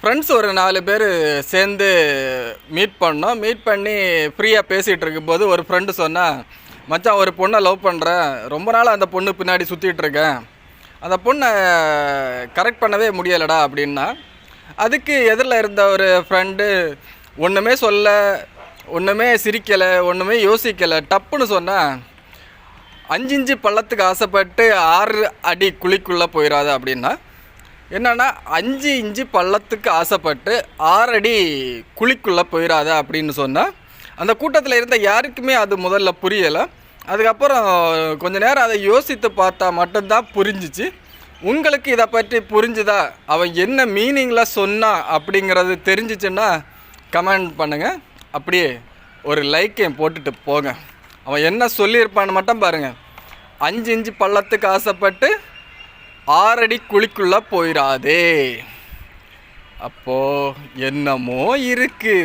Friends ஒரு 4 பேர் சேர்ந்து மீட் பண்ணோம். மீட் பண்ணி ஃப்ரீயாக பேசிகிட்டு இருக்கும்போது ஒரு ஃப்ரெண்டு சொன்னால், மச்சான் ஒரு பொண்ணை லவ் பண்ணுறேன், ரொம்ப நாள் அந்த பொண்ணு பின்னாடி சுற்றிட்டு இருக்கேன், அந்த பொண்ணை கரெக்ட் பண்ணவே முடியலடா அப்படின்னா. அதுக்கு எதிரில் இருந்த ஒரு ஃப்ரெண்டு ஒன்றுமே சொல்ல, ஒன்றுமே சிரிக்கலை, ஒன்றுமே யோசிக்கலை, டப்புன்னு சொன்னால் 5 இன்ச்சு பள்ளத்துக்கு ஆசைப்பட்டு 6 அடி குழிக்குள்ளே போயிடாது அப்படின்னா. என்னென்னா 5 இன்ச்சு பள்ளத்துக்கு ஆசைப்பட்டு 6 அடி குழிக்குள்ளே போயிடாத அப்படின்னு சொன்னால், அந்த கூட்டத்தில் இருந்த யாருக்குமே அது முதல்ல புரியலை. அதுக்கப்புறம் கொஞ்ச நேரம் அதை யோசித்து பார்த்தா மட்டும்தான் புரிஞ்சிச்சு. உங்களுக்கு இதை பற்றி புரிஞ்சுதா, அவன் என்ன மீனிங்கில் சொன்னான் அப்படிங்கிறது தெரிஞ்சிச்சுன்னா கமெண்ட் பண்ணுங்கள். அப்படியே ஒரு லைக்கையும் போட்டுட்டு போங்க. அவன் என்ன சொல்லியிருப்பான்னு மட்டும் பாருங்கள். 5 இன்ச்சு பள்ளத்துக்கு ஆசைப்பட்டு 6 அடி குழிக்குள்ளே போயிடாதே. அப்போது என்னமோ இருக்குது.